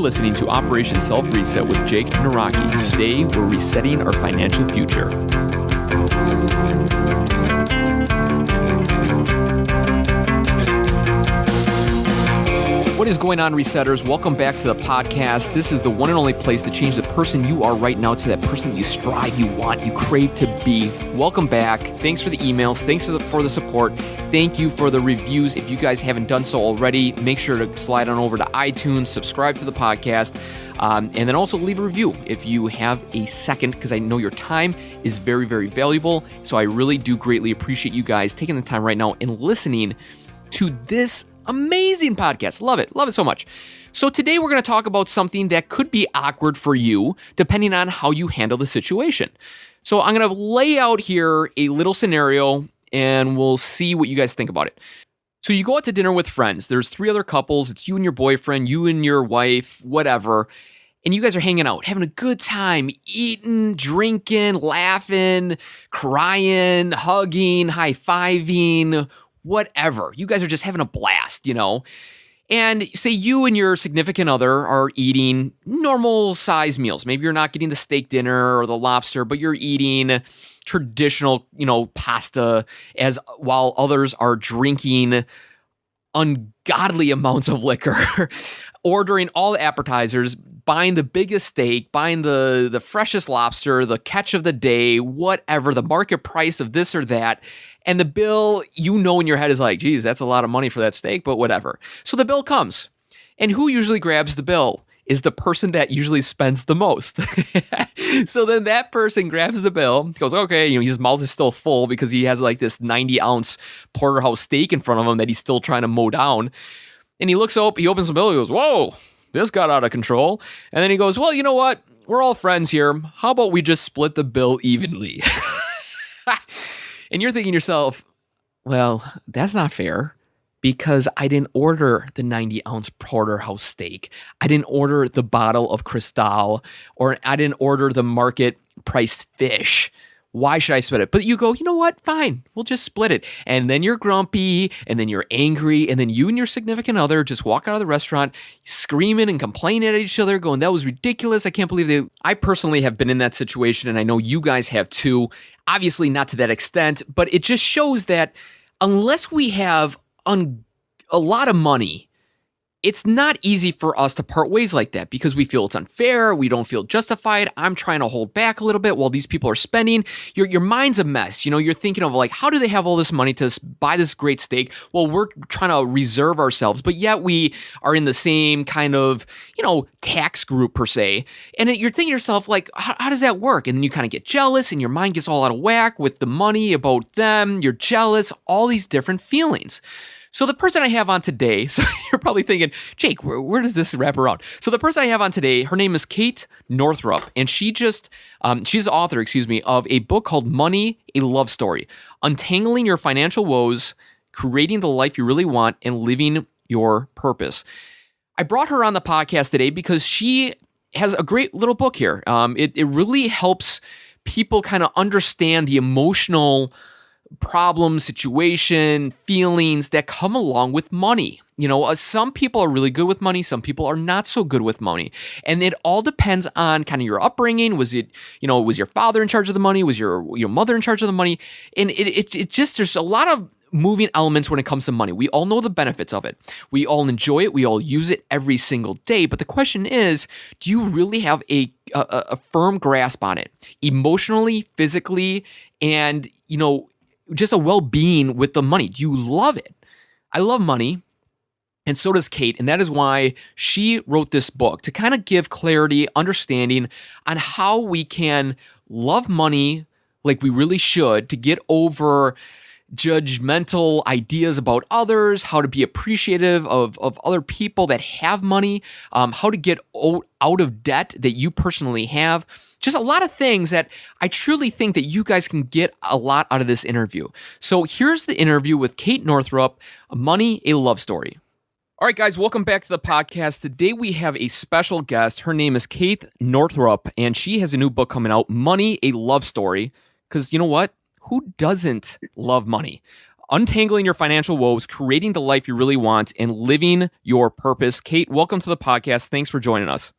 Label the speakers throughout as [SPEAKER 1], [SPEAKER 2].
[SPEAKER 1] listening to Operation Self Reset with Jake Naraki. Today, we're resetting our financial future. What is going on, Resetters? Welcome back to the podcast. This is the one and only place to change the person you are right now to that person that you strive, you want, you crave to be. Welcome back. Thanks for the emails. Thanks for the support. Thank you for the reviews. If you guys haven't done so already, make sure to slide on over to iTunes, subscribe to the podcast, and then also leave a review if you have a second, because I know your time is very, very valuable. So I really do greatly appreciate you guys taking the time right now and listening to this amazing podcast. Love it so much. So today we're going to talk about something that could be awkward for you depending on how you handle the situation. So I'm going to lay out here a little scenario and we'll see what you guys think about it. So you go out to dinner with friends. There's 3 other couples. It's you and your boyfriend, you and your wife, whatever. And you guys are hanging out, having a good time, eating, drinking, laughing, crying, hugging, high-fiving, whatever. You guys are just having a blast, And say you and your significant other are eating normal size meals. Maybe you're not getting the steak dinner or the lobster, but you're eating traditional, pasta while others are drinking ungodly amounts of liquor, ordering all the appetizers, buying the biggest steak, buying the freshest lobster, the catch of the day, whatever, the market price of this or that. And the bill, in your head is like, geez, that's a lot of money for that steak, but whatever. So the bill comes. And who usually grabs the bill is the person that usually spends the most. So then that person grabs the bill, goes, okay, his mouth is still full because he has like this 90-ounce porterhouse steak in front of him that he's still trying to mow down. And he looks up, he opens the bill, he goes, whoa, this got out of control. And then he goes, well, you know what? We're all friends here. How about we just split the bill evenly? And you're thinking to yourself, well, that's not fair because I didn't order the 90-ounce porterhouse steak. I didn't order the bottle of Cristal, or I didn't order the market-priced fish. Why should I split it? But you go, you know what? Fine. We'll just split it. And then you're grumpy, and then you're angry, and then you and your significant other just walk out of the restaurant screaming and complaining at each other, going, that was ridiculous. I can't believe they... I personally have been in that situation, and I know you guys have too. Obviously not to that extent, but it just shows that unless we have a lot of money, it's not easy for us to part ways like that because we feel it's unfair. We don't feel justified. I'm trying to hold back a little bit while these people are spending. Your mind's a mess. You're thinking of like, how do they have all this money to buy this great steak? Well, we're trying to reserve ourselves, but yet we are in the same kind of, tax group per se. And you're thinking to yourself like, how does that work? And then you kind of get jealous and your mind gets all out of whack with the money about them. You're jealous, all these different feelings. So the person I have on today, so you're probably thinking, Jake, where does this wrap around? So the person I have on today, her name is Kate Northrup, and she's the author, of a book called Money, a Love Story, Untangling Your Financial Woes, Creating the Life You Really Want, and Living Your Purpose. I brought her on the podcast today because she has a great little book here. It really helps people kind of understand the emotional problem, situation, feelings that come along with money. Some people are really good with money. Some people are not so good with money. And it all depends on kind of your upbringing. Was it, was your father in charge of the money? Was your mother in charge of the money? And it just, there's a lot of moving elements when it comes to money. We all know the benefits of it. We all enjoy it. We all use it every single day. But the question is, do you really have a firm grasp on it emotionally, physically, and, just a well-being with the money? Do you love it? I love money, and so does Kate, and that is why she wrote this book, to kind of give clarity, understanding on how we can love money like we really should, to get over judgmental ideas about others, how to be appreciative of other people that have money, how to get out of debt that you personally have. Just a lot of things that I truly think that you guys can get a lot out of this interview. So here's the interview with Kate Northrup, Money, a Love Story. All right, guys, welcome back to the podcast. Today we have a special guest. Her name is Kate Northrup, and she has a new book coming out, Money, a Love Story. Because you know what? Who doesn't love money? Untangling Your Financial Woes, Creating the Life You Really Want, and Living Your Purpose. Kate, welcome to the podcast. Thanks for joining us.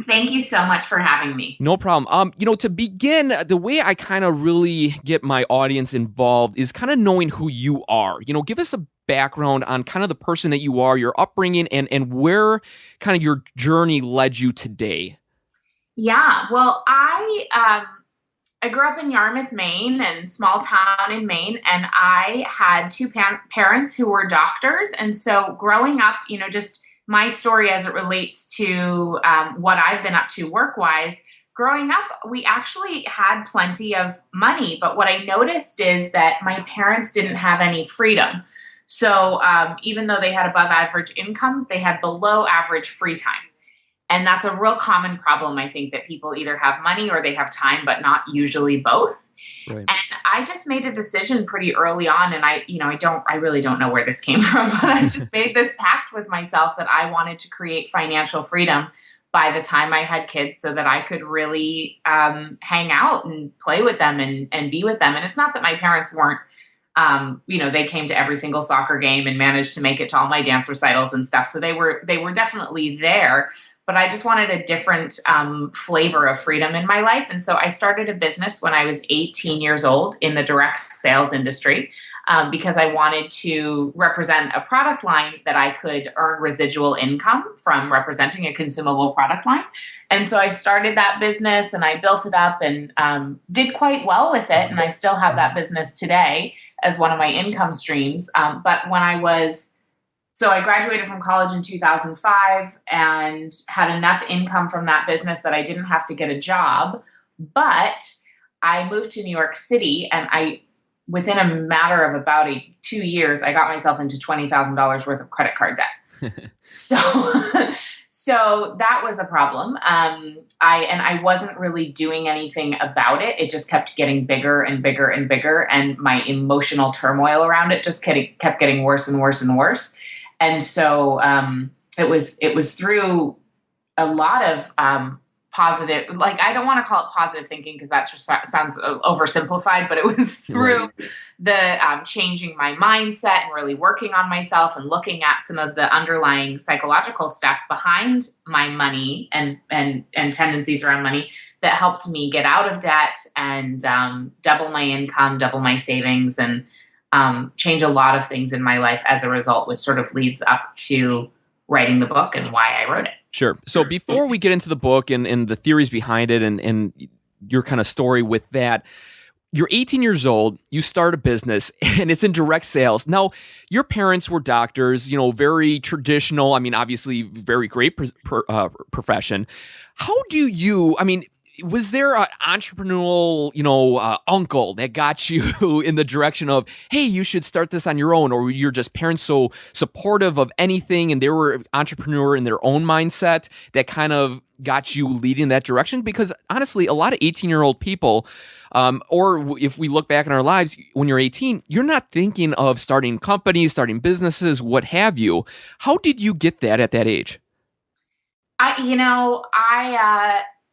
[SPEAKER 2] Thank you so much for having me.
[SPEAKER 1] No problem. To begin, the way I kind of really get my audience involved is kind of knowing who you are. Give us a background on kind of the person that you are, your upbringing, and where kind of your journey led you today.
[SPEAKER 2] Yeah, well, I grew up in Yarmouth, Maine, and small town in Maine, and I had two parents who were doctors. And so growing up, just my story as it relates to what I've been up to work-wise, growing up, we actually had plenty of money. But what I noticed is that my parents didn't have any freedom. So even though they had above average incomes, they had below average free time. And that's a real common problem. I think that people either have money or they have time, but not usually both. Right. And I just made a decision pretty early on. And I really don't know where this came from, but I just made this pact with myself that I wanted to create financial freedom by the time I had kids so that I could really hang out and play with them and be with them. And it's not that my parents weren't, they came to every single soccer game and managed to make it to all my dance recitals and stuff. So they were definitely there. But I just wanted a different flavor of freedom in my life. And so I started a business when I was 18 years old in the direct sales industry because I wanted to represent a product line that I could earn residual income from representing a consumable product line. And so I started that business and I built it up and did quite well with it. And I still have that business today as one of my income streams. But So I graduated from college in 2005 and had enough income from that business that I didn't have to get a job. But I moved to New York City and within a matter of about 2 years, I got myself into $20,000 worth of credit card debt. So that was a problem. I wasn't really doing anything about it. It just kept getting bigger and bigger and bigger. And my emotional turmoil around it just kept getting worse and worse and worse. And so it was through a lot of positive, like I don't want to call it positive thinking because that just sounds oversimplified, but it was through the changing my mindset and really working on myself and looking at some of the underlying psychological stuff behind my money and tendencies around money that helped me get out of debt and double my income, double my savings, and change a lot of things in my life as a result, which sort of leads up to writing the book and why I wrote it.
[SPEAKER 1] Sure. So before we get into the book and the theories behind it and your kind of story with that, you're 18 years old, you start a business, and it's in direct sales. Now, your parents were doctors, very traditional, obviously very great profession. How do you, was there an entrepreneurial, uncle that got you in the direction of, hey, you should start this on your own? Or were your just parents so supportive of anything and they were entrepreneur in their own mindset that kind of got you leading that direction? Because honestly, a lot of 18-year-old people, or if we look back in our lives, when you're 18, you're not thinking of starting companies, starting businesses, what have you. How did you get that at that age?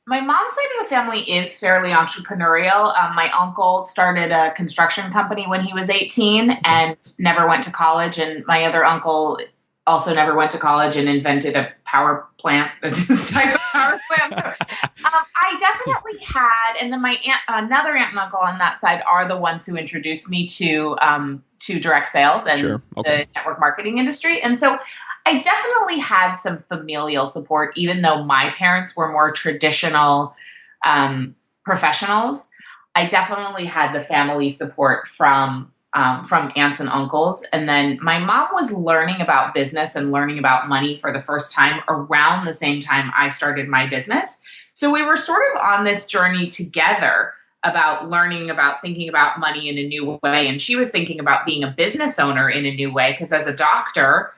[SPEAKER 2] My mom's side of the family is fairly entrepreneurial. My uncle started a construction company when he was 18 and never went to college. And my other uncle also never went to college and invented a power plant, this type of power plant. I definitely had, and then my another aunt and uncle on that side are the ones who introduced me to direct sales and the network marketing industry. And so I definitely had some familial support, even though my parents were more traditional professionals. I definitely had the family support from aunts and uncles. And then my mom was learning about business and learning about money for the first time around the same time I started my business. So we were sort of on this journey together about learning about thinking about money in a new way. And she was thinking about being a business owner in a new way, because as a doctor,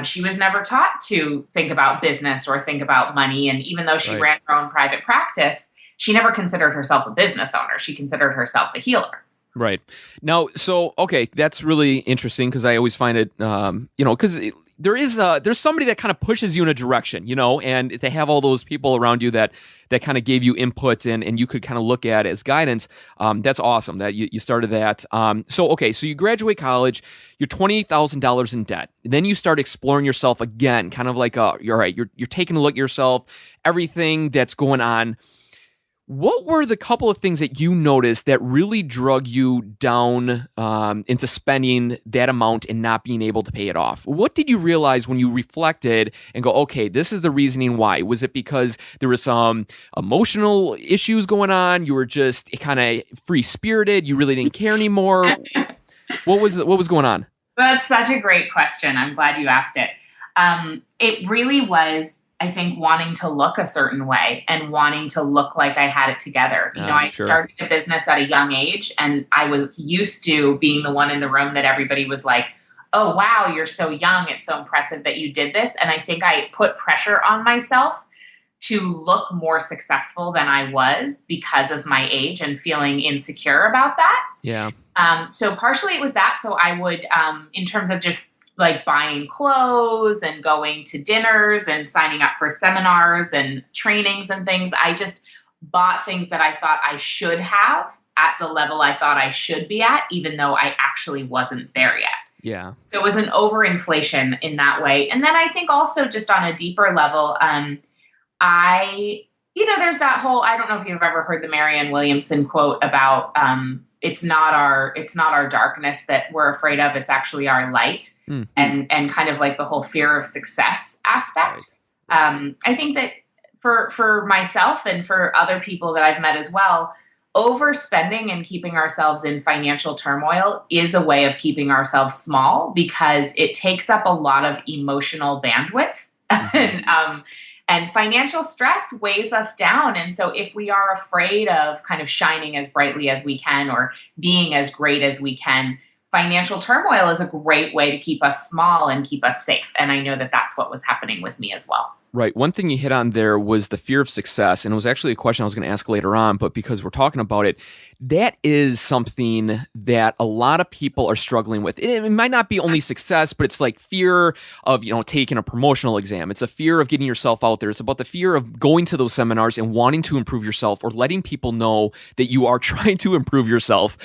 [SPEAKER 2] she was never taught to think about business or think about money. And even though she ran her own private practice, she never considered herself a business owner. She considered herself a healer.
[SPEAKER 1] Right. Now, so, okay, that's really interesting because I always find it, because there's somebody that kind of pushes you in a direction, and to have all those people around you that kind of gave you input and you could kind of look at as guidance. That's awesome that you started that. So you graduate college, you're $20,000 in debt. Then you start exploring yourself again, kind of like you're taking a look at yourself, everything that's going on. What were the couple of things that you noticed that really drug you down into spending that amount and not being able to pay it off? What did you realize when you reflected and go, okay, this is the reasoning why? Was it because there was some emotional issues going on? You were just kind of free-spirited? You really didn't care anymore? What was going on?
[SPEAKER 2] That's such a great question. I'm glad you asked it. It really was, I think, wanting to look a certain way and wanting to look like I had it together. I started a business at a young age, and I was used to being the one in the room that everybody was like, oh, wow, you're so young. It's so impressive that you did this. And I think I put pressure on myself to look more successful than I was because of my age and feeling insecure about that.
[SPEAKER 1] Yeah.
[SPEAKER 2] So partially it was that. So I would, in terms of just like buying clothes and going to dinners and signing up for seminars and trainings and things, I just bought things that I thought I should have at the level I thought I should be at, even though I actually wasn't there yet.
[SPEAKER 1] Yeah.
[SPEAKER 2] So it was an overinflation in that way. And then I think also just on a deeper level, there's that whole, I don't know if you've ever heard the Marianne Williamson quote about, it's not our darkness that we're afraid of. It's actually our light. Mm. And kind of like the whole fear of success aspect. Right. I think that for myself and for other people that I've met as well, overspending and keeping ourselves in financial turmoil is a way of keeping ourselves small because it takes up a lot of emotional bandwidth. And financial stress weighs us down. And so if we are afraid of kind of shining as brightly as we can or being as great as we can, financial turmoil is a great way to keep us small and keep us safe. And I know that that's what was happening with me as well.
[SPEAKER 1] Right. One thing you hit on there was the fear of success. And it was actually a question I was going to ask later on, but because we're talking about it, that is something that a lot of people are struggling with. It might not be only success, but it's like fear of, taking a promotional exam. It's a fear of getting yourself out there. It's about the fear of going to those seminars and wanting to improve yourself or letting people know that you are trying to improve yourself.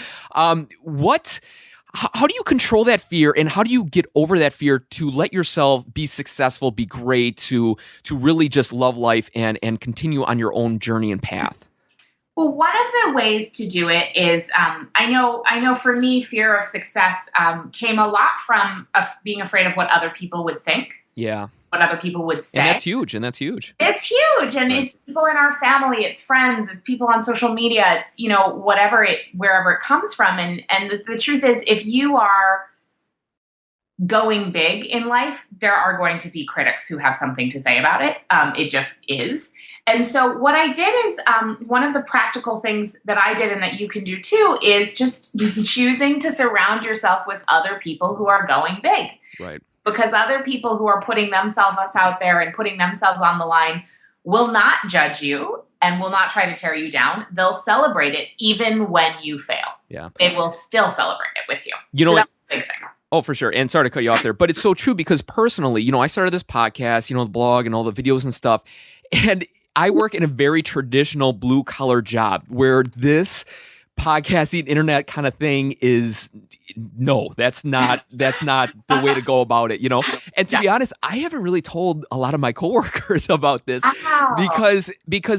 [SPEAKER 1] How do you control that fear, and how do you get over that fear to let yourself be successful, be great, to really just love life and continue on your own journey and path?
[SPEAKER 2] Well, one of the ways to do it is, I know for me, fear of success came a lot from being afraid of what other people would think.
[SPEAKER 1] Yeah.
[SPEAKER 2] What other people would say.
[SPEAKER 1] And that's huge.
[SPEAKER 2] It's huge. And
[SPEAKER 1] right.
[SPEAKER 2] It's people in our family, it's friends, it's people on social media, it's, wherever it comes from. And the truth is, if you are going big in life, there are going to be critics who have something to say about it. It just is. And so what I did is, one of the practical things that I did and that you can do too is just choosing to surround yourself with other people who are going big.
[SPEAKER 1] Right.
[SPEAKER 2] Because other people who are putting themselves out there and putting themselves on the line will not judge you and will not try to tear you down. They'll celebrate it even when you fail.
[SPEAKER 1] Yeah.
[SPEAKER 2] They will still celebrate it with you. That's a big thing.
[SPEAKER 1] Oh, for sure. And sorry to cut you off there, but it's so true because personally, I started this podcast, the blog and all the videos and stuff, and I work in a very traditional blue collar job where this podcasting internet kind of thing is that's not the way to go about it, And to be honest, I haven't really told a lot of my coworkers about this because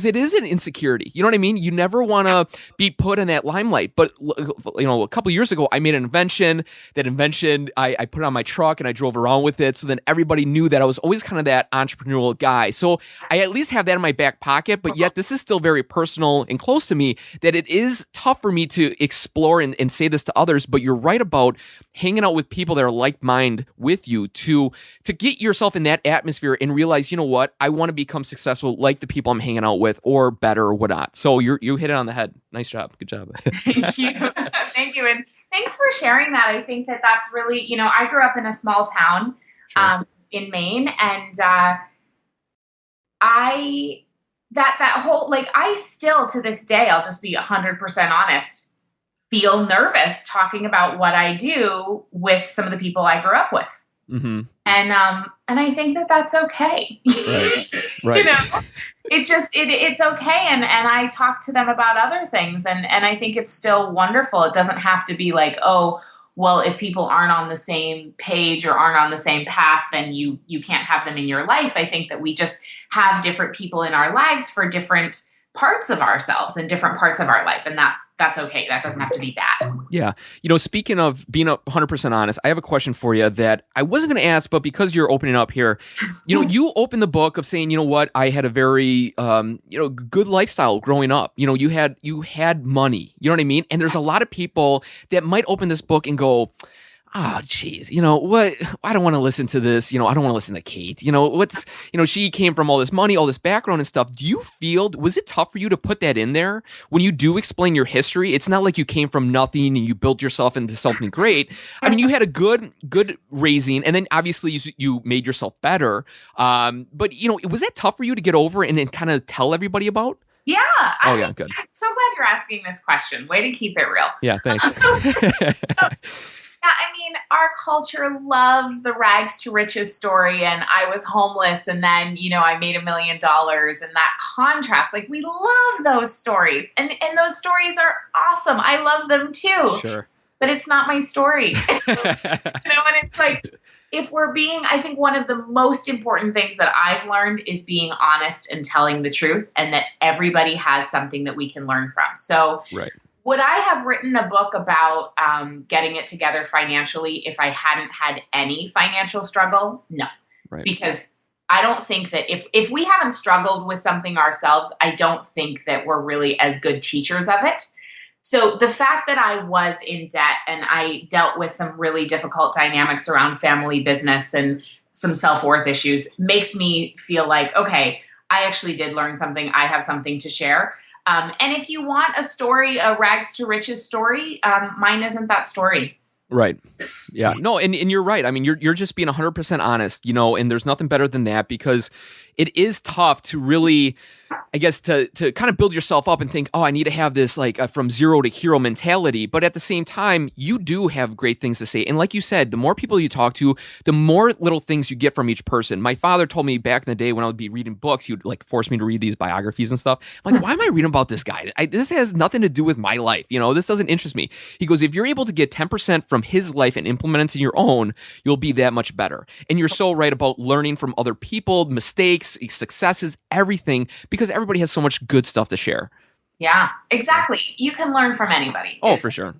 [SPEAKER 1] it is an insecurity. You know what I mean? You never want to be put in that limelight. But a couple of years ago, I made an invention. That invention, I put it on my truck and I drove around with it. So then everybody knew that I was always kind of that entrepreneurial guy. So I at least have that in my back pocket. But yet this is still very personal and close to me that it is tough for me to explore and say this to others. But you're right about hanging out with people that are like-minded with you to get yourself in that atmosphere and realize, what, I want to become successful like the people I'm hanging out with or better or whatnot. So you hit it on the head. Nice job. Good job.
[SPEAKER 2] Thank you. Thank you. And thanks for sharing that. I think that that's really, I grew up in a small town in Maine, and I still to this day, I'll just be 100% honest, feel nervous talking about what I do with some of the people I grew up with.
[SPEAKER 1] Mm-hmm.
[SPEAKER 2] And I think that that's okay.
[SPEAKER 1] Right. Right.
[SPEAKER 2] It's just it's okay. And I talk to them about other things, and I think it's still wonderful. It doesn't have to be like, oh, well, if people aren't on the same page or aren't on the same path, then you can't have them in your life. I think that we just have different people in our lives for different parts of ourselves and different parts of our life, and that's okay. That doesn't have to be bad.
[SPEAKER 1] Yeah. Speaking of being 100% honest, I have a question for you that I wasn't going to ask, but because you're opening up here, you open the book of saying, I had a very, good lifestyle growing up. You had money, you know what I mean? And there's a lot of people that might open this book and go, oh, geez, what? I don't want to listen to this. I don't want to listen to Kate. She came from all this money, all this background and stuff. Was it tough for you to put that in there when you do explain your history? It's not like you came from nothing and you built yourself into something great. I mean, you had a good raising, and then obviously you made yourself better. But was that tough for you to get over and then kind of tell everybody about?
[SPEAKER 2] Yeah.
[SPEAKER 1] Yeah, good.
[SPEAKER 2] I'm so glad you're asking this question. Way to keep it real.
[SPEAKER 1] Yeah, thanks.
[SPEAKER 2] Yeah, I mean, our culture loves the rags to riches story, and I was homeless, and then, I made $1 million, and that contrast, like, we love those stories, and those stories are awesome. I love them too.
[SPEAKER 1] Sure.
[SPEAKER 2] But it's not my story. And it's like, I think one of the most important things that I've learned is being honest and telling the truth, and that everybody has something that we can learn from. So,
[SPEAKER 1] right.
[SPEAKER 2] Would I have written a book about getting it together financially if I hadn't had any financial struggle? No.
[SPEAKER 1] Right.
[SPEAKER 2] Because I don't think that if we haven't struggled with something ourselves, I don't think that we're really as good teachers of it. So the fact that I was in debt and I dealt with some really difficult dynamics around family business and some self-worth issues makes me feel like, okay, I actually did learn something. I have something to share. And if you want a story, a rags to riches story, mine isn't that story.
[SPEAKER 1] Right. Yeah. No, and you're right. I mean, you're just being 100% honest, and there's nothing better than that, because it is tough to really, I guess, to kind of build yourself up and think, oh, I need to have this like from zero to hero mentality. But at the same time, you do have great things to say. And like you said, the more people you talk to, the more little things you get from each person. My father told me back in the day when I would be reading books, he would like force me to read these biographies and stuff. I'm like, why am I reading about this guy? This has nothing to do with my life. This doesn't interest me. He goes, if you're able to get 10% from his life and implement it in your own, you'll be that much better. And you're so right about learning from other people, mistakes, successes, everything, because everybody has so much good stuff to share.
[SPEAKER 2] Yeah, exactly. You can learn from anybody.
[SPEAKER 1] Oh, for sure.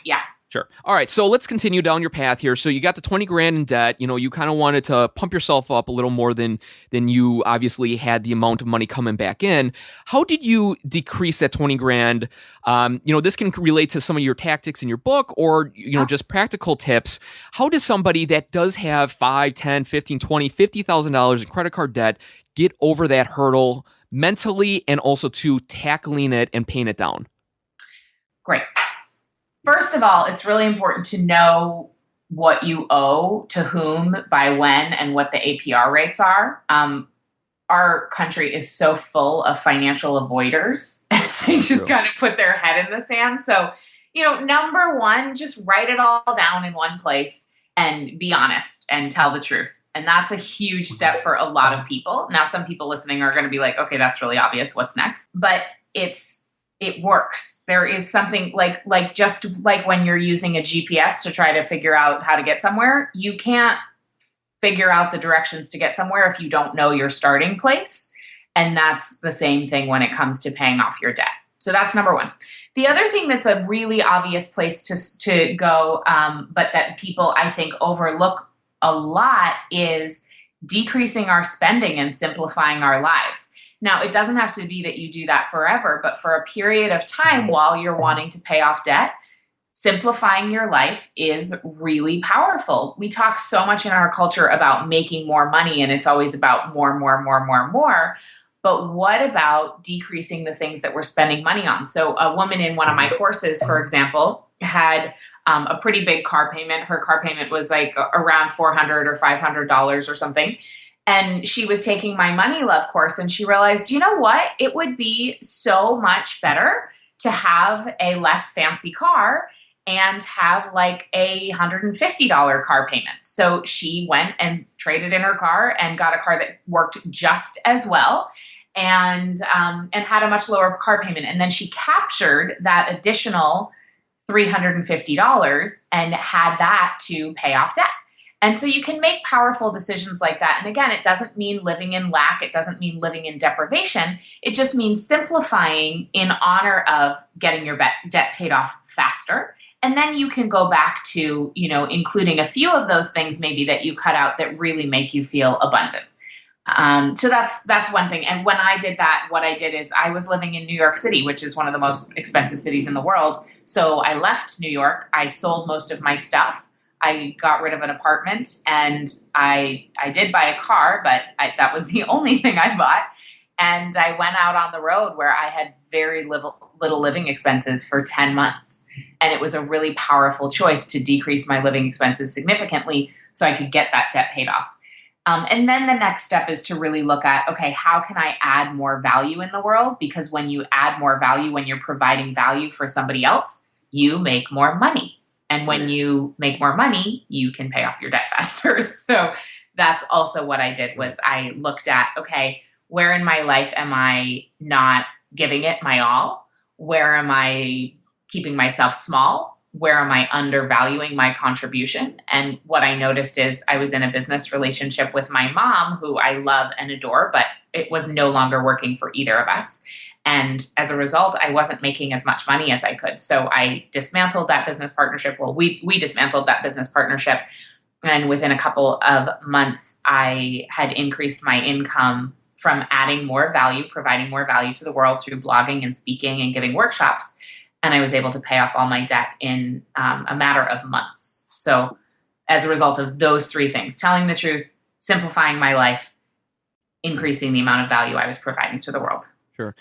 [SPEAKER 2] Yeah.
[SPEAKER 1] Sure. All right. So let's continue down your path here. So you got the 20 grand in debt. You kind of wanted to pump yourself up a little more than you obviously had the amount of money coming back in. How did you decrease that 20 grand? This can relate to some of your tactics in your book or, just practical tips. How does somebody that does have 5, 10, 15, 20, $50,000 in credit card debt get over that hurdle mentally and also to tackling it and paying it down?
[SPEAKER 2] Great. First of all, it's really important to know what you owe to whom, by when, and what the APR rates are. Our country is so full of financial avoiders. They just kind of put their head in the sand. So, number one, just write it all down in one place and be honest and tell the truth. And that's a huge step for a lot of people. Now, some people listening are going to be like, okay, that's really obvious. What's next? But it works. There is something like just like when you're using a GPS to try to figure out how to get somewhere, you can't figure out the directions to get somewhere if you don't know your starting place. And that's the same thing when it comes to paying off your debt. So that's number one. The other thing that's a really obvious place to go, but that people, I think, overlook a lot is decreasing our spending and simplifying our lives. Now, it doesn't have to be that you do that forever, but for a period of time while you're wanting to pay off debt, simplifying your life is really powerful. We talk so much in our culture about making more money, and it's always about more. But what about decreasing the things that we're spending money on? So a woman in one of my courses, for example, had a pretty big car payment. Her car payment was like around $400 or $500 or something. And she was taking my Money Love course, and she realized, you know what? It would be so much better to have a less fancy car and have like a $150 car payment. So she went and traded in her car and got a car that worked just as well, and had a much lower car payment. And then she captured that additional $350 and had that to pay off debt. And so you can make powerful decisions like that. And again, it doesn't mean living in lack. It doesn't mean living in deprivation. It just means simplifying in honor of getting your debt paid off faster. And then you can go back to, including a few of those things maybe that you cut out that really make you feel abundant. So that's one thing. And when I did that, what I did is I was living in New York City, which is one of the most expensive cities in the world. So I left New York. I sold most of my stuff. I got rid of an apartment, and I did buy a car, but that was the only thing I bought. And I went out on the road where I had very little living expenses for 10 months. And it was a really powerful choice to decrease my living expenses significantly so I could get that debt paid off. And then the next step is to really look at, okay, how can I add more value in the world? Because when you add more value, when you're providing value for somebody else, you make more money. And when you make more money, you can pay off your debt faster. So that's also what I did, was I looked at, okay, where in my life am I not giving it my all? Where am I keeping myself small? Where am I undervaluing my contribution? And what I noticed is I was in a business relationship with my mom, who I love and adore, but it was no longer working for either of us. And as a result, I wasn't making as much money as I could. So I dismantled that business partnership. Well, we dismantled that business partnership. And within a couple of months, I had increased my income from adding more value, providing more value to the world through blogging and speaking and giving workshops. And I was able to pay off all my debt in a matter of months. So as a result of those three things, telling the truth, simplifying my life, increasing the amount of value I was providing to the world.
[SPEAKER 1] Sure.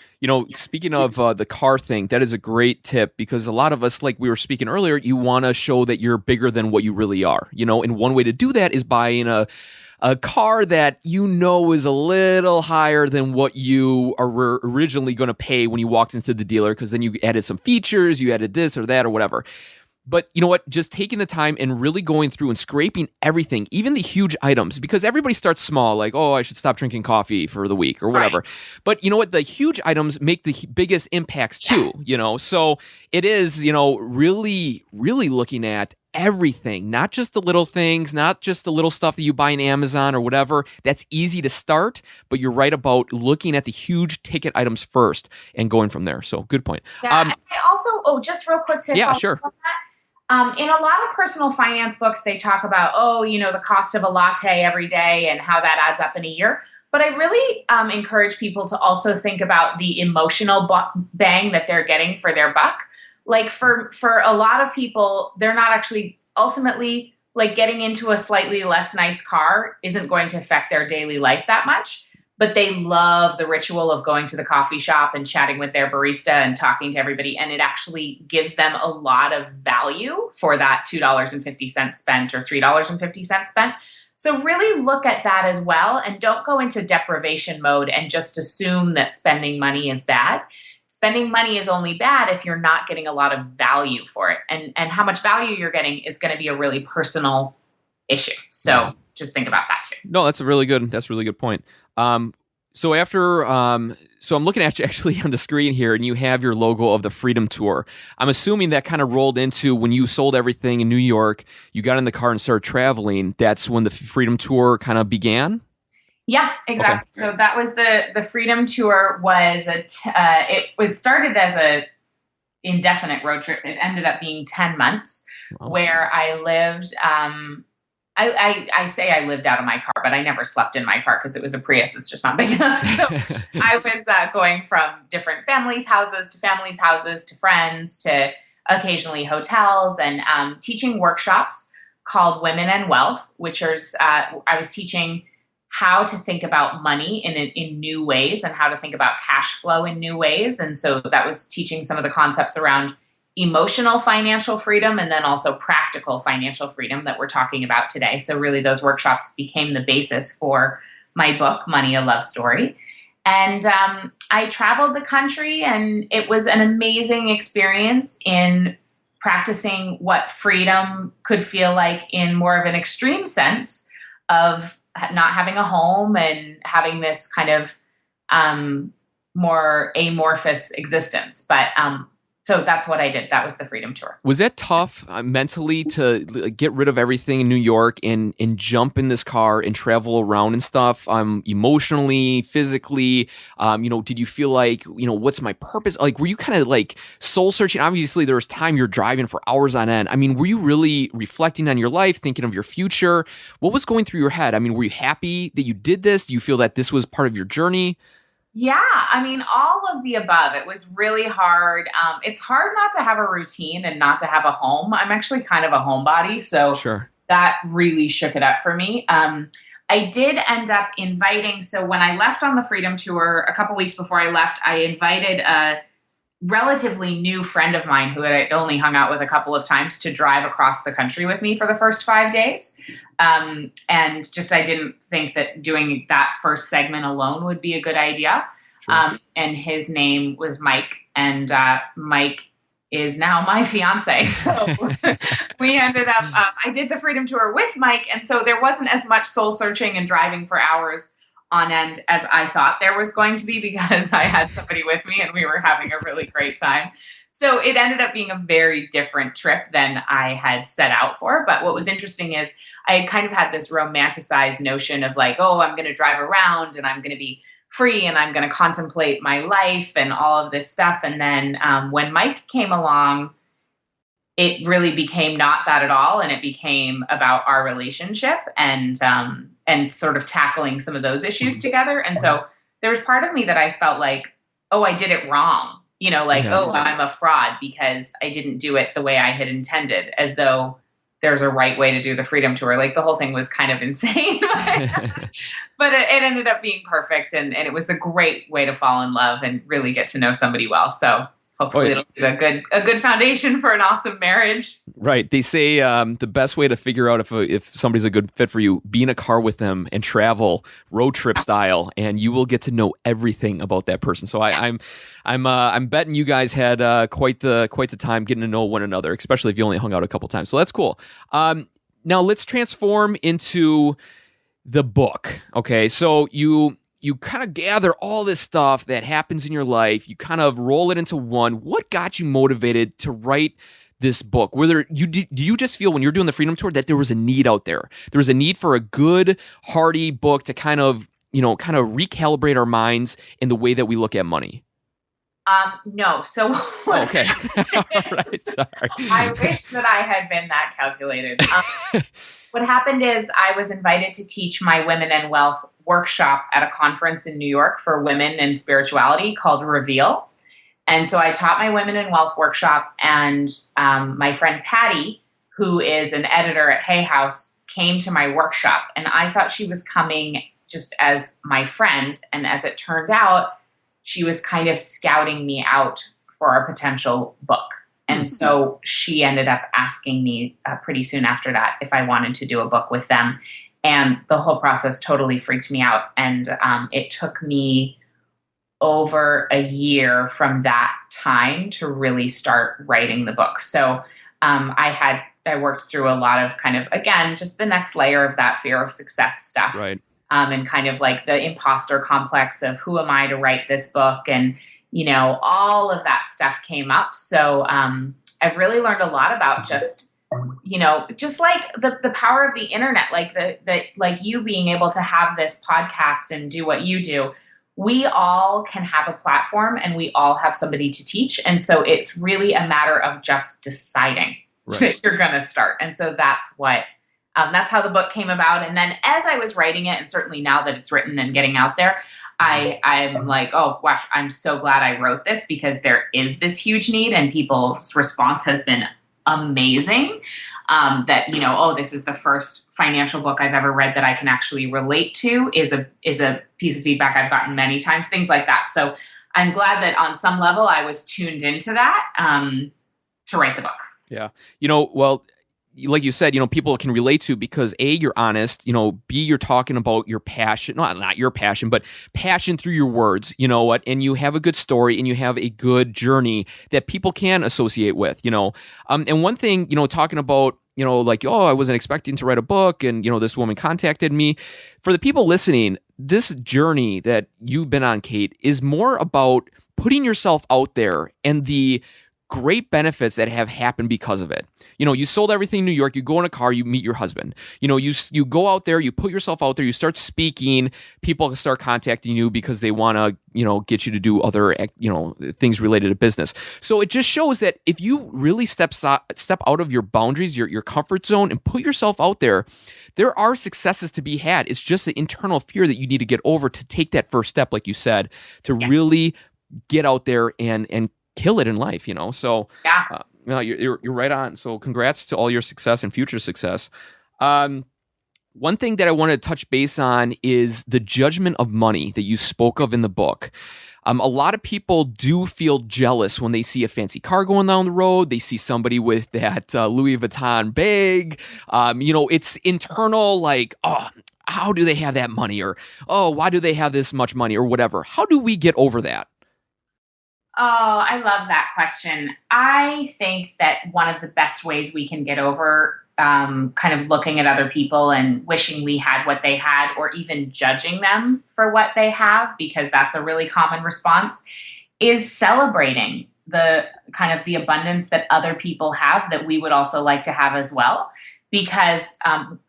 [SPEAKER 1] Speaking of the car thing, that is a great tip, because a lot of us, like we were speaking earlier, you want to show that you're bigger than what you really are, and one way to do that is buying a car that is a little higher than what you are originally going to pay when you walked into the dealer, because then you added some features, you added this or that or whatever. But you know what? Just taking the time and really going through and scraping everything, even the huge items, because everybody starts small, like, oh, I should stop drinking coffee for the week or whatever. Right. But you know what? The huge items make the biggest impacts too, So it is, really, really looking at everything, not just the little things, not just the little stuff that you buy on Amazon or whatever. That's easy to start, but you're right about looking at the huge ticket items first and going from there. So good point.
[SPEAKER 2] Yeah, and I also, just real quick to
[SPEAKER 1] yeah, sure.
[SPEAKER 2] On that, in a lot of personal finance books, they talk about, the cost of a latte every day and how that adds up in a year. But I really encourage people to also think about the emotional bang that they're getting for their buck. Like for a lot of people, they're not actually ultimately, like, getting into a slightly less nice car isn't going to affect their daily life that much. But they love the ritual of going to the coffee shop and chatting with their barista and talking to everybody. And it actually gives them a lot of value for that $2.50 spent or $3.50 spent. So really look at that as well. And don't go into deprivation mode and just assume that spending money is bad. Spending money is only bad if you're not getting a lot of value for it. And how much value you're getting is going to be a really personal issue. So just think about that too.
[SPEAKER 1] No, that's a really good point. So I'm looking at you actually on the screen here, and you have your logo of the Freedom Tour. I'm assuming that kind of rolled into when you sold everything in New York, you got in the car and started traveling. That's when the Freedom Tour kind of began?
[SPEAKER 2] Yeah, exactly. Okay. So that was the Freedom Tour was it started as a indefinite road trip. It ended up being 10 months where I lived, I say I lived out of my car, but I never slept in my car because it was a Prius. It's just not big enough. So I was going from different families' houses to friends to occasionally hotels, and teaching workshops called Women and Wealth, which is I was teaching how to think about money in new ways and how to think about cash flow in new ways. And so that was teaching some of the concepts around emotional financial freedom and then also practical financial freedom that we're talking about today. So really those workshops became the basis for my book, Money, A Love Story. And I traveled the country, and it was an amazing experience in practicing what freedom could feel like in more of an extreme sense of not having a home and having this kind of more amorphous existence. But so that's what I did. That was the Freedom Tour.
[SPEAKER 1] Was that tough mentally to get rid of everything in New York and jump in this car and travel around and stuff? Emotionally, physically, did you feel like, what's my purpose? Like, were you kind of like soul searching? Obviously, there was time you're driving for hours on end. I mean, were you really reflecting on your life, thinking of your future? What was going through your head? I mean, were you happy that you did this? Do you feel that this was part of your journey?
[SPEAKER 2] Yeah, I mean, all of the above. It was really hard. It's hard not to have a routine and not to have a home. I'm actually kind of a homebody, so
[SPEAKER 1] Sure.
[SPEAKER 2] that really shook it up for me. I did end up inviting, so when I left on the Freedom Tour, a couple weeks before I left, I invited a relatively new friend of mine who I only hung out with a couple of times to drive across the country with me for the first 5 days. And just, I didn't think that doing that first segment alone would be a good idea.
[SPEAKER 1] Sure.
[SPEAKER 2] And his name was Mike, and Mike is now my fiance. So we ended up, I did the Freedom Tour with Mike. And so there wasn't as much soul searching and driving for hours on end as I thought there was going to be, because I had somebody with me and we were having a really great time. So it ended up being a very different trip than I had set out for. But what was interesting is I kind of had this romanticized notion of like, oh, I'm going to drive around and I'm going to be free and I'm going to contemplate my life and all of this stuff. And then when Mike came along, it really became not that at all. And it became about our relationship and sort of tackling some of those issues together. And so there was part of me that I felt like, oh, I did it wrong. Oh, I'm a fraud because I didn't do it the way I had intended, as though there's a right way to do the Freedom Tour. Like, the whole thing was kind of insane, but it ended up being perfect. And it was a great way to fall in love and really get to know somebody well. So hopefully it'll be a good foundation for an awesome marriage.
[SPEAKER 1] Right. They say the best way to figure out if somebody's a good fit for you, be in a car with them and travel road trip style, and you will get to know everything about that person. So I'm betting you guys had quite the time getting to know one another, especially if you only hung out a couple times. So that's cool. Now let's transform into the book. Okay. So you kind of gather all this stuff that happens in your life. You kind of roll it into one. What got you motivated to write this book? Do you just feel when you're doing the Freedom Tour that there was a need out there? There was a need for a good, hearty book to kind of recalibrate our minds in the way that we look at money?
[SPEAKER 2] No. So
[SPEAKER 1] okay. All right. Sorry.
[SPEAKER 2] I wish that I had been that calculated. What happened is I was invited to teach my Women and Wealth workshop at a conference in New York for women and spirituality called Reveal. And so I taught my Women and Wealth workshop, and my friend Patty, who is an editor at Hay House, came to my workshop. And I thought she was coming just as my friend. And as it turned out, she was kind of scouting me out for a potential book. And so she ended up asking me pretty soon after that if I wanted to do a book with them. And the whole process totally freaked me out. And it took me over a year from that time to really start writing the book. So I worked through a lot of kind of, again, just the next layer of that fear of success stuff.
[SPEAKER 1] Right.
[SPEAKER 2] And kind of like the imposter complex of who am I to write this book? And, all of that stuff came up. So I've really learned a lot about just like the power of the internet, like you being able to have this podcast and do what you do. We all can have a platform and we all have somebody to teach. And so it's really a matter of just deciding that you're going to start. And so that's how the book came about. And then as I was writing it, and certainly now that it's written and getting out there, I'm like, oh gosh, I'm so glad I wrote this, because there is this huge need and people's response has been amazing. That, this is the first financial book I've ever read that I can actually relate to is a piece of feedback I've gotten many times, things like that. So I'm glad that on some level I was tuned into that to write the book.
[SPEAKER 1] Yeah. Well, like you said, people can relate to because A, you're honest, B, you're talking about your passion, not your passion, but passion through your words, and you have a good story and you have a good journey that people can associate with, and one thing, talking about, like, oh, I wasn't expecting to write a book and, this woman contacted me. For the people listening, this journey that you've been on, Kate, is more about putting yourself out there and the great benefits that have happened because of it. You sold everything in New York, you go in a car, you meet your husband. You go out there, you put yourself out there, you start speaking, people start contacting you because they want to, get you to do other, things related to business. So it just shows that if you really step out of your boundaries, your comfort zone, and put yourself out there are successes to be had. It's just the internal fear that you need to get over to take that first step, like you said, to really get out there and kill it in life, So you're right on. So congrats to all your success and future success. One thing that I want to touch base on is the judgment of money that you spoke of in the book. A lot of people do feel jealous when they see a fancy car going down the road. They see somebody with that Louis Vuitton bag. It's internal, like, oh, how do they have that money? Or, oh, why do they have this much money? Or whatever. How do we get over that?
[SPEAKER 2] Oh, I love that question. I think that one of the best ways we can get over kind of looking at other people and wishing we had what they had, or even judging them for what they have, because that's a really common response, is celebrating the kind of the abundance that other people have that we would also like to have as well. Because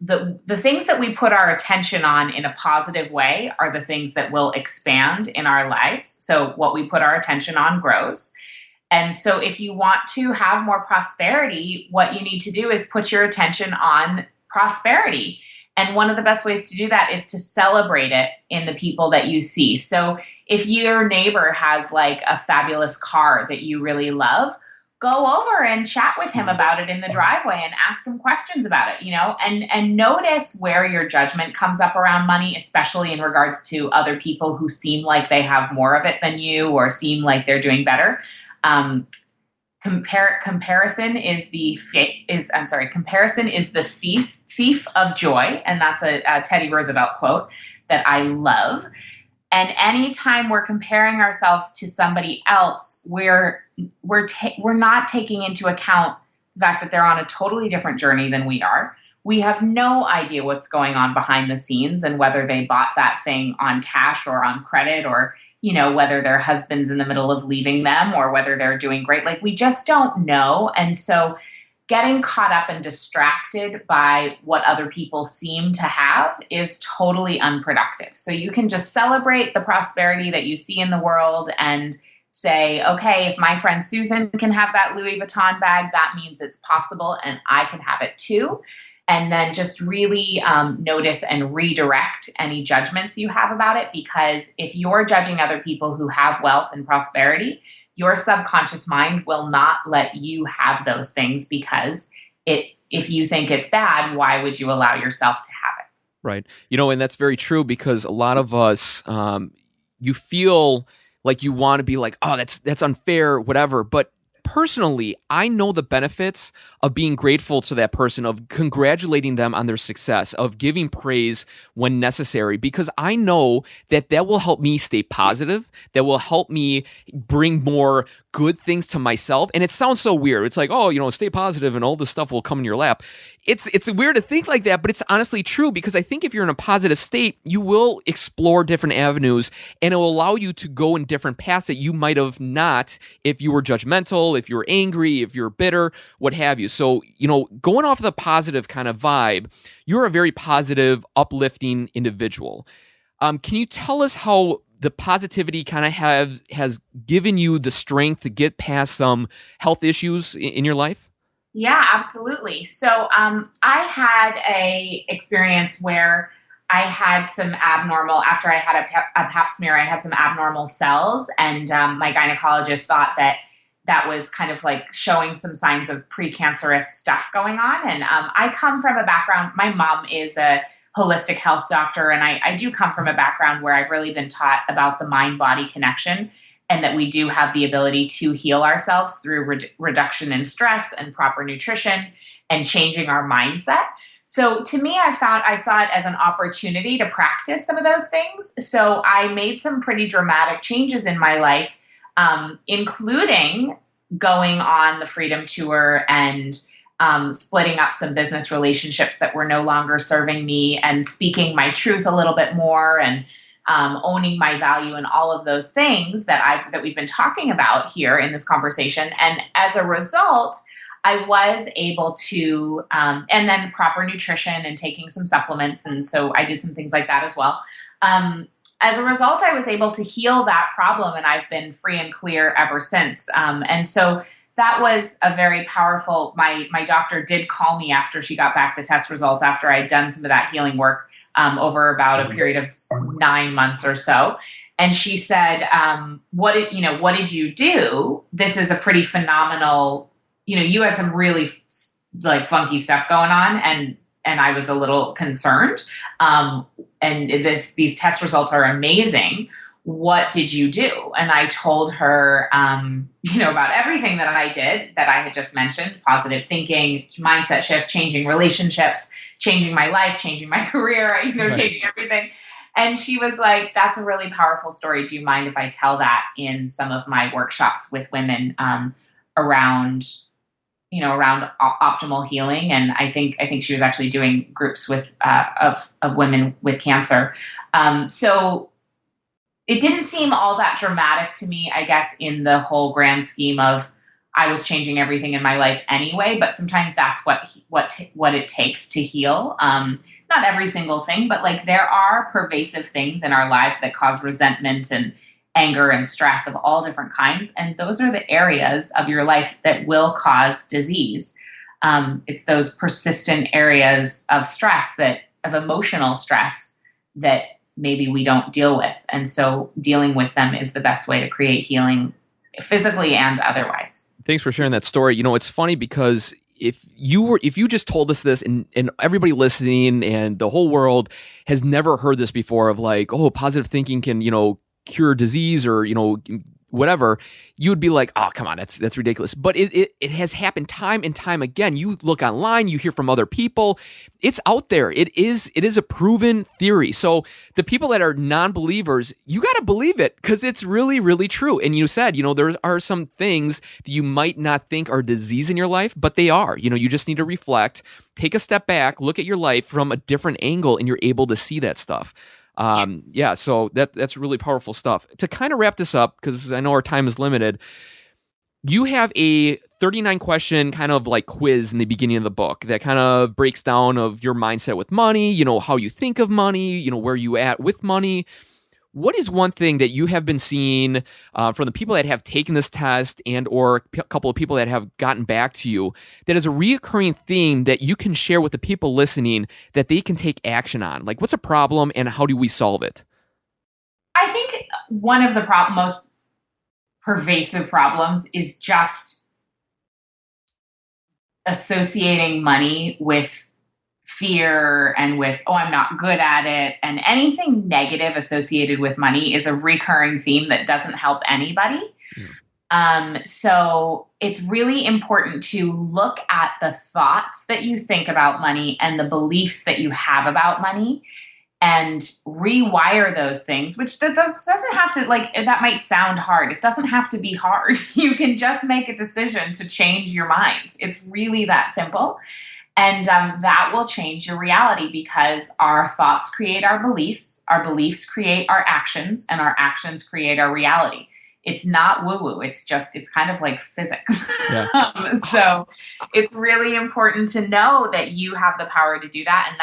[SPEAKER 2] the things that we put our attention on in a positive way are the things that will expand in our lives. So what we put our attention on grows. And so if you want to have more prosperity, what you need to do is put your attention on prosperity. And one of the best ways to do that is to celebrate it in the people that you see. So if your neighbor has like a fabulous car that you really love, go over and chat with him about it in the driveway and ask him questions about it, and notice where your judgment comes up around money, especially in regards to other people who seem like they have more of it than you or seem like they're doing better. Comparison is the thief of joy. And that's a Teddy Roosevelt quote that I love. And anytime we're comparing ourselves to somebody else, we're not taking into account the fact that they're on a totally different journey than we are. We have no idea what's going on behind the scenes and whether they bought that thing on cash or on credit, or, whether their husband's in the middle of leaving them or whether they're doing great. Like, we just don't know. And so getting caught up and distracted by what other people seem to have is totally unproductive. So you can just celebrate the prosperity that you see in the world and say, okay, if my friend Susan can have that Louis Vuitton bag, that means it's possible and I can have it too. And then just really notice and redirect any judgments you have about it. Because if you're judging other people who have wealth and prosperity, your subconscious mind will not let you have those things, because if you think it's bad, why would you allow yourself to have it?
[SPEAKER 1] Right. And that's very true, because a lot of us, you feel like you want to be like, oh, that's unfair, whatever. But personally, I know the benefits of being grateful to that person, of congratulating them on their success, of giving praise when necessary, because I know that will help me stay positive, that will help me bring more good things to myself. And it sounds so weird. It's like, oh, stay positive and all this stuff will come in your lap. It's weird to think like that, but it's honestly true, because I think if you're in a positive state, you will explore different avenues, and it will allow you to go in different paths that you might have not if you were judgmental, if you were angry, if you're bitter, what have you. So, going off of the positive kind of vibe, you're a very positive, uplifting individual. Can you tell us how the positivity kind of has given you the strength to get past some health issues in your life?
[SPEAKER 2] Yeah, absolutely. So I had a experience where I had some abnormal, after I had a pap smear, I had some abnormal cells, and my gynecologist thought that was kind of like showing some signs of precancerous stuff going on. And I come from a background, my mom is a holistic health doctor, and I do come from a background where I've really been taught about the mind-body connection. and that we do have the ability to heal ourselves through reduction in stress and proper nutrition and changing our mindset. So to me, I saw it as an opportunity to practice some of those things. So I made some pretty dramatic changes in my life, including going on the Freedom Tour and splitting up some business relationships that were no longer serving me, and speaking my truth a little bit more, and owning my value, and all of those things that we've been talking about here in this conversation. And as a result, I was able to, and then proper nutrition and taking some supplements. And so I did some things like that as well. As a result, I was able to heal that problem, and I've been free and clear ever since. And so that was a very powerful, my doctor did call me after she got back the test results, after I'd done some of that healing work over about a period of 9 months or so. And she said, what did you do? This is a pretty phenomenal, you had some really like funky stuff going on, and I was a little concerned. And these test results are amazing. What did you do? And I told her, about everything that I did that I had just mentioned: positive thinking, mindset shift, changing relationships, changing my life, changing my career, right. Changing everything. And she was like, that's a really powerful story. Do you mind if I tell that in some of my workshops with women around optimal healing? And I think she was actually doing groups with of women with cancer. So it didn't seem all that dramatic to me, I guess, in the whole grand scheme of I was changing everything in my life anyway. But sometimes that's what it takes to heal. Not every single thing, but like there are pervasive things in our lives that cause resentment and anger and stress of all different kinds. And those are the areas of your life that will cause disease. It's those persistent areas of stress, of emotional stress, that maybe we don't deal with. And so dealing with them is the best way to create healing, physically and otherwise.
[SPEAKER 1] Thanks for sharing that story. It's funny because if you just told us this, and everybody listening and the whole world has never heard this before, of like, oh, positive thinking can, cure disease or, whatever, you would be like, oh, come on, that's ridiculous. But it has happened time and time again. You look online, you hear from other people. It's out there. It is a proven theory. So the people that are non-believers, you got to believe it, because it's really, really true. And you said, there are some things that you might not think are disease in your life, but they are. You just need to reflect, take a step back, look at your life from a different angle, and you're able to see that stuff. So that's really powerful stuff. To kind of wrap this up, because I know our time is limited, you have a 39 question kind of like quiz in the beginning of the book that kind of breaks down of your mindset with money, how you think of money, where you at with money. What is one thing that you have been seeing from the people that have taken this test and or a couple of people that have gotten back to you that is a reoccurring theme that you can share with the people listening that they can take action on? Like, what's a problem and how do we solve it?
[SPEAKER 2] I think one of the most pervasive problems is just associating money with fear and with, oh, I'm not good at it. And anything negative associated with money is a recurring theme that doesn't help anybody. So it's really important to look at the thoughts that you think about money and the beliefs that you have about money and rewire those things, which doesn't have to, like, that might sound hard. It doesn't have to be hard. You can just make a decision to change your mind. It's really that simple. And that will change your reality, because our thoughts create our beliefs create our actions, and our actions create our reality. It's not woo-woo. It's kind of like physics. Yeah. So it's really important to know that you have the power to do that. And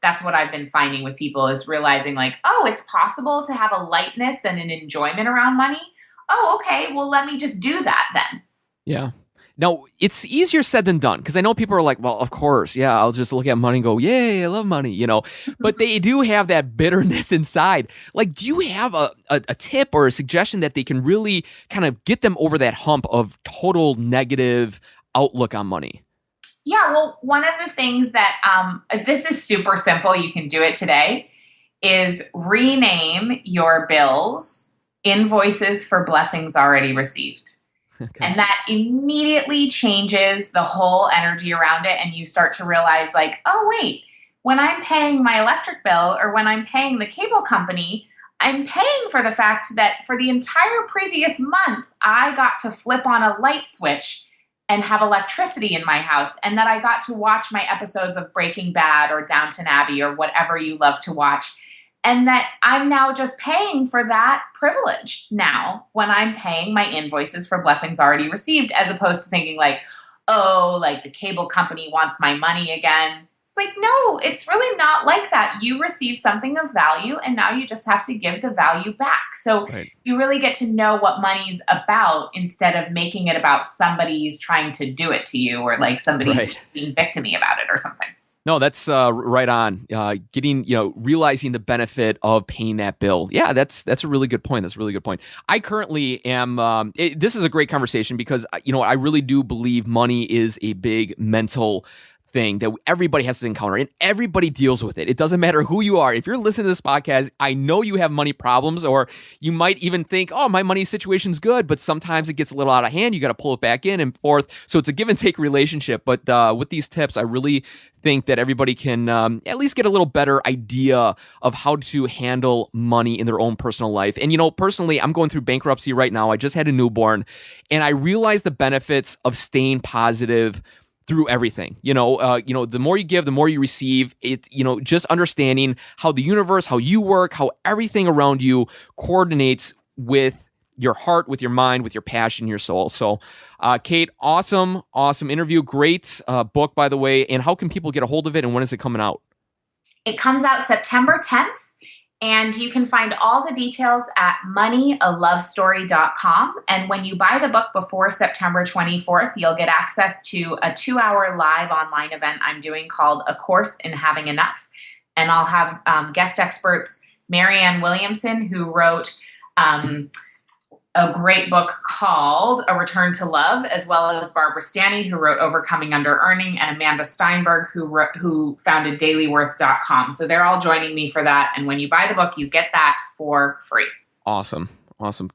[SPEAKER 2] that's what I've been finding with people, is realizing like, oh, it's possible to have a lightness and an enjoyment around money. Oh, okay. Well, let me just do that then.
[SPEAKER 1] Yeah. Now, it's easier said than done, because I know people are like, well, of course, yeah, I'll just look at money and go, yay, I love money, but they do have that bitterness inside. Like, do you have a tip or a suggestion that they can really kind of get them over that hump of total negative outlook on money?
[SPEAKER 2] Yeah, well, one of the things that, this is super simple, you can do it today, is rename your bills invoices for blessings already received.
[SPEAKER 1] Okay.
[SPEAKER 2] And that immediately changes the whole energy around it. And you start to realize, like, oh, wait, when I'm paying my electric bill or when I'm paying the cable company, I'm paying for the fact that for the entire previous month, I got to flip on a light switch and have electricity in my house, and that I got to watch my episodes of Breaking Bad or Downton Abbey or whatever you love to watch. And that I'm now just paying for that privilege now when I'm paying my invoices for blessings already received, as opposed to thinking like, oh, like the cable company wants my money again. It's like, no, it's really not like that. You receive something of value and now you just have to give the value back. So
[SPEAKER 1] Right.
[SPEAKER 2] you really get to know what money's about instead of making it about somebody's trying to do it to you or like somebody's
[SPEAKER 1] Right.
[SPEAKER 2] being victim-y about it or something.
[SPEAKER 1] No, that's right on. Getting, realizing the benefit of paying that bill. Yeah, that's a really good point. That's a really good point. I currently am. This is a great conversation because I really do believe money is a big mental thing that everybody has to encounter and everybody deals with it. It doesn't matter who you are. If you're listening to this podcast, I know you have money problems, or you might even think, oh, my money situation's good, but sometimes it gets a little out of hand. You got to pull it back in and forth. So it's a give and take relationship. But with these tips, I really think that everybody can at least get a little better idea of how to handle money in their own personal life. And, personally, I'm going through bankruptcy right now. I just had a newborn, and I realized the benefits of staying positive through everything. The more you give, the more you receive. It, just understanding how the universe, how you work, how everything around you coordinates with your heart, with your mind, with your passion, your soul. So, Kate, awesome interview. Great book, by the way. And how can people get a hold of it, and when is it coming out?
[SPEAKER 2] It comes out September 10th. And you can find all the details at moneyalovestory.com. And when you buy the book before September 24th, you'll get access to a 2-hour live online event I'm doing called A Course in Having Enough. And I'll have guest experts, Marianne Williamson, who wrote a great book called A Return to Love, as well as Barbara Stanny, who wrote Overcoming Under-Earning, and Amanda Steinberg, who founded dailyworth.com. So they're all joining me for that. And when you buy the book, you get that for free.
[SPEAKER 1] Awesome.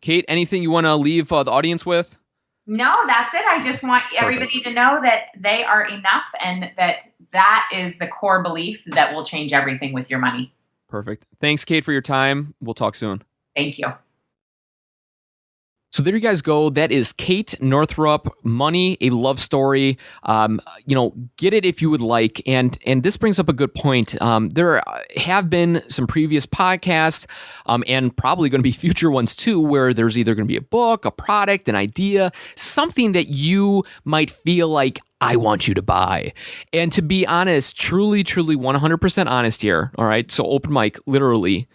[SPEAKER 1] Kate, anything you want to leave the audience with?
[SPEAKER 2] No, that's it. I just want everybody to know that they are enough, and that is the core belief that will change everything with your money.
[SPEAKER 1] Perfect. Thanks, Kate, for your time. We'll talk soon.
[SPEAKER 2] Thank you.
[SPEAKER 1] So there you guys go. That is Kate Northrup, Money, a Love Story. Get it if you would like. And this brings up a good point. There have been some previous podcasts and probably going to be future ones too, where there's either going to be a book, a product, an idea, something that you might feel like I want you to buy. And to be honest, truly 100% honest here. All right. So open mic, literally.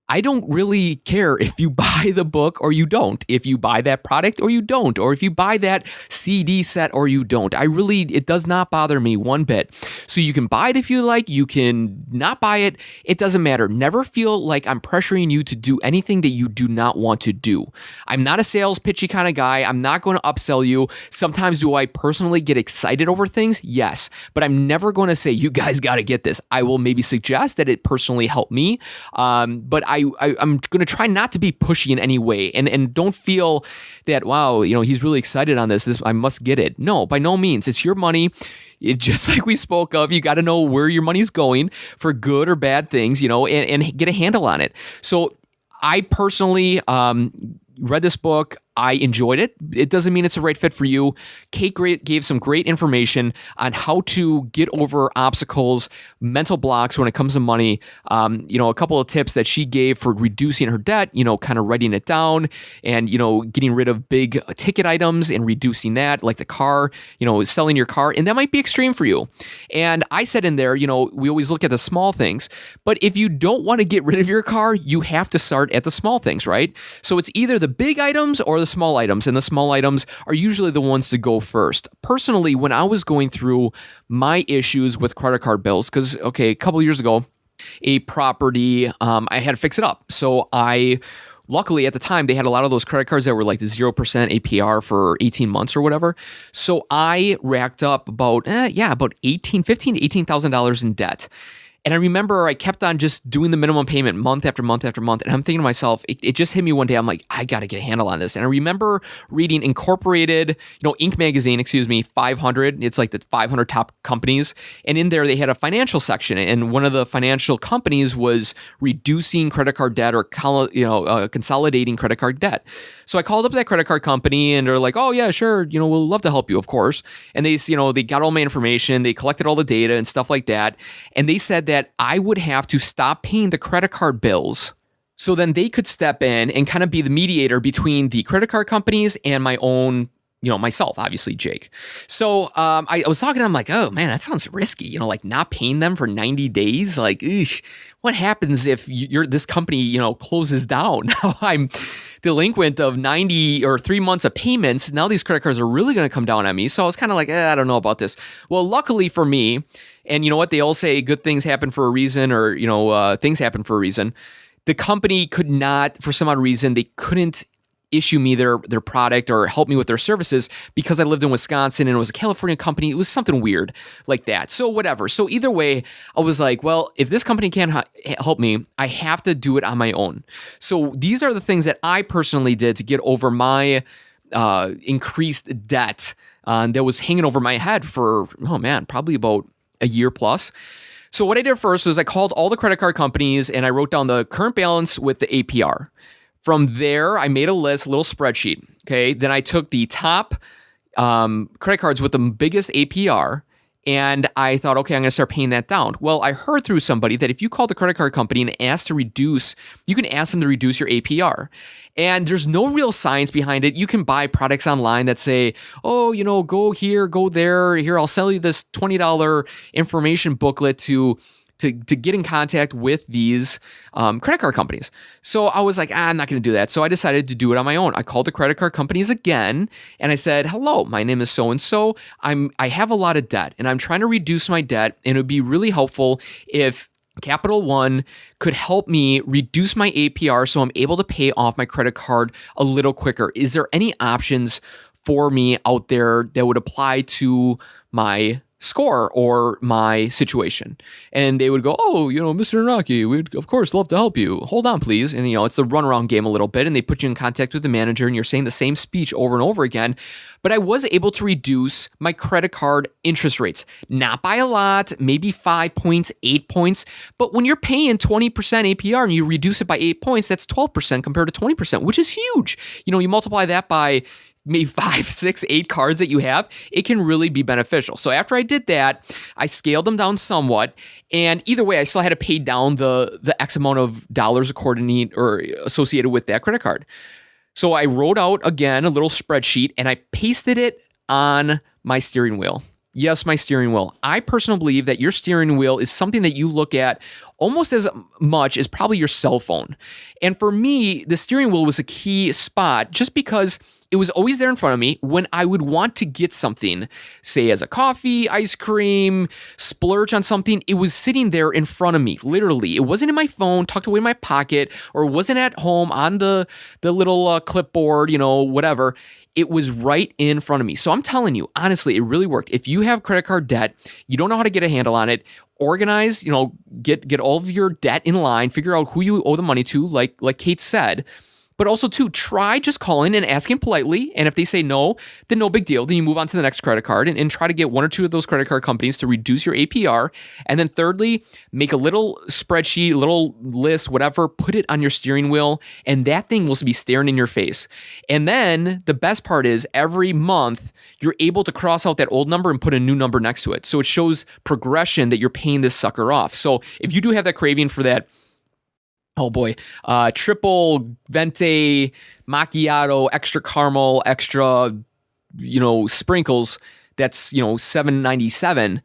[SPEAKER 1] I don't really care if you buy the book or you don't, if you buy that product or you don't, or if you buy that CD set or you don't. It does not bother me one bit. So you can buy it if you like, you can not buy it. It doesn't matter. Never feel like I'm pressuring you to do anything that you do not want to do. I'm not a sales pitchy kind of guy. I'm not going to upsell you. Sometimes do I personally get excited over things? Yes. But I'm never going to say, you guys got to get this. I will maybe suggest that it personally helped me. But I'm going to try not to be pushy in any way, and don't feel that, wow, he's really excited on this, I must get it. No, by no means. It's your money. Just like we spoke of, you got to know where your money's going for good or bad things, and get a handle on it. So I personally read this book. I enjoyed it. It doesn't mean it's the right fit for you. Kate gave some great information on how to get over obstacles, mental blocks when it comes to money. A couple of tips that she gave for reducing her debt, kind of writing it down and, getting rid of big ticket items and reducing that, like the car, selling your car. And that might be extreme for you. And I said in there, we always look at the small things, but if you don't want to get rid of your car, you have to start at the small things, right? So it's either the big items or the small items, and the small items are usually the ones to go first. Personally, when I was going through my issues with credit card bills, because, a couple of years ago, a property, I had to fix it up. So luckily at the time, they had a lot of those credit cards that were like the 0% APR for 18 months or whatever. So I racked up about $18,000 to $18,000 in debt. And I remember I kept on just doing the minimum payment month after month after month. And I'm thinking to myself, it just hit me one day. I'm like, I got to get a handle on this. And I remember reading Incorporated, Inc. magazine, 500. It's like the 500 top companies. And in there, they had a financial section. And one of the financial companies was reducing credit card debt or consolidating credit card debt. So I called up that credit card company and they're like, oh, yeah, sure. We'll love to help you, of course. And they got all my information. They collected all the data and stuff like that. And they said that I would have to stop paying the credit card bills. So then they could step in and kind of be the mediator between the credit card companies and my own, myself, obviously, Jake. So I was talking, I'm like, oh man, that sounds risky, like not paying them for 90 days. Like, what happens if this company, closes down? Now I'm delinquent of 90 or 3 months of payments. Now these credit cards are really going to come down on me. So I was kind of like, I don't know about this. Well, luckily for me, and you know what? They all say good things happen for a reason, or, things happen for a reason. The company could not, for some odd reason, they couldn't issue me their product or help me with their services because I lived in Wisconsin and it was a California company. It was something weird like that. So whatever. So either way, I was like, well, if this company can't help me, I have to do it on my own. So these are the things that I personally did to get over my increased debt that was hanging over my head for, probably about a year plus. So what I did first was I called all the credit card companies and I wrote down the current balance with the APR. From there, I made a list, a little spreadsheet. Okay. Then I took the top credit cards with the biggest APR and I thought, okay, I'm going to start paying that down. Well, I heard through somebody that if you call the credit card company and ask to reduce, you can ask them to reduce your APR. And there's no real science behind it. You can buy products online that say, oh, go here, go there. Here, I'll sell you this $20 information booklet to get in contact with these credit card companies. So I was like, I'm not going to do that. So I decided to do it on my own. I called the credit card companies again and I said, hello, my name is so-and-so. I have a lot of debt and I'm trying to reduce my debt. And it would be really helpful if Capital One could help me reduce my APR so I'm able to pay off my credit card a little quicker. Is there any options for me out there that would apply to my score or my situation? And they would go, oh, Mr. Naraki, we'd of course love to help you. Hold on, please. And, it's the runaround game a little bit. And they put you in contact with the manager and you're saying the same speech over and over again. But I was able to reduce my credit card interest rates, not by a lot, maybe 5 points, 8 points. But when you're paying 20% APR and you reduce it by 8 points, that's 12% compared to 20%, which is huge. You multiply that by maybe 5, 6, 8 cards that you have, it can really be beneficial. So after I did that, I scaled them down somewhat. And either way, I still had to pay down the X amount of dollars accordingly or associated with that credit card. So I wrote out, again, a little spreadsheet and I pasted it on my steering wheel. Yes, my steering wheel. I personally believe that your steering wheel is something that you look at almost as much as probably your cell phone. And for me, the steering wheel was a key spot just because it was always there in front of me when I would want to get something, say as a coffee, ice cream, splurge on something. It was sitting there in front of me, literally. It wasn't in my phone, tucked away in my pocket, or it wasn't at home on the little clipboard, whatever. It was right in front of me. So I'm telling you, honestly, it really worked. If you have credit card debt, you don't know how to get a handle on it, organize, get all of your debt in line, figure out who you owe the money to, like Kate said. But also, too, try just calling and asking politely. And if they say no, then no big deal. Then you move on to the next credit card and try to get one or two of those credit card companies to reduce your APR. And then thirdly, make a little spreadsheet, a little list, whatever, put it on your steering wheel. And that thing will be staring in your face. And then the best part is every month, you're able to cross out that old number and put a new number next to it. So it shows progression that you're paying this sucker off. So if you do have that craving for that, oh boy, triple venti macchiato, extra caramel, extra, sprinkles. That's $7.97.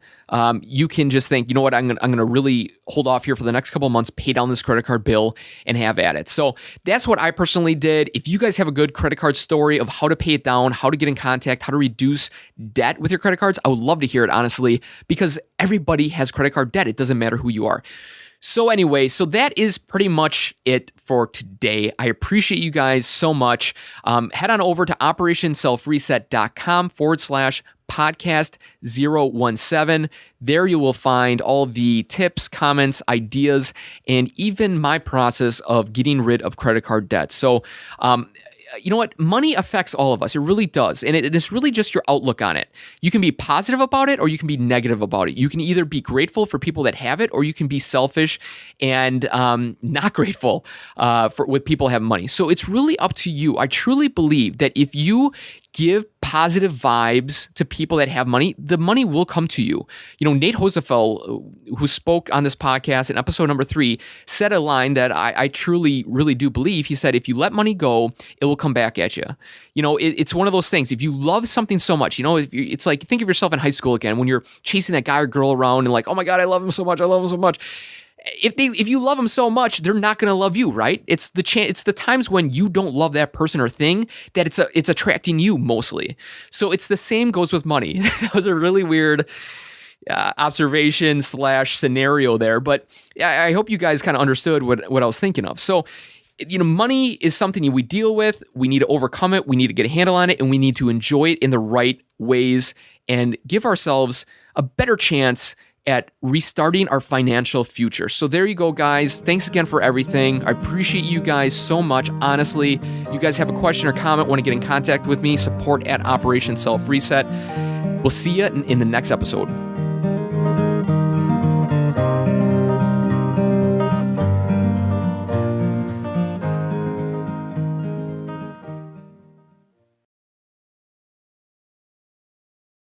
[SPEAKER 1] You can just think, you know what, I'm gonna really hold off here for the next couple of months, pay down this credit card bill, and have at it. So that's what I personally did. If you guys have a good credit card story of how to pay it down, how to get in contact, how to reduce debt with your credit cards, I would love to hear it, honestly, because everybody has credit card debt. It doesn't matter who you are. So anyway, so that is pretty much it for today. I appreciate you guys so much. Head on over to operationselfreset.com/podcast 017. There you will find all the tips, comments, ideas, and even my process of getting rid of credit card debt. So, you know what? Money affects all of us. It really does. And it's really just your outlook on it. You can be positive about it or you can be negative about it. You can either be grateful for people that have it or you can be selfish and not grateful with people who have money. So it's really up to you. I truly believe that if you give positive vibes to people that have money, the money will come to you. You know, Nate Hosefeld, who spoke on this podcast in episode number 3, said a line that I truly, really do believe. He said, if you let money go, it will come back at you. You know, it's one of those things. If you love something so much, you know, it's like, think of yourself in high school again, when you're chasing that guy or girl around and like, oh my God, I love him so much. I love him so much. If you love them so much, they're not going to love you, right? It's the times when you don't love that person or thing that it's attracting you mostly. So it's the same goes with money. That was a really weird observation / scenario there, but I hope you guys kind of understood what I was thinking of. So, you know, money is something we deal with. We need to overcome it. We need to get a handle on it, and we need to enjoy it in the right ways and give ourselves a better chance at restarting our financial future. So there you go, guys. Thanks again for everything. I appreciate you guys so much. Honestly, you guys have a question or comment, want to get in contact with me, support at Operation Self Reset. We'll see you in the next episode.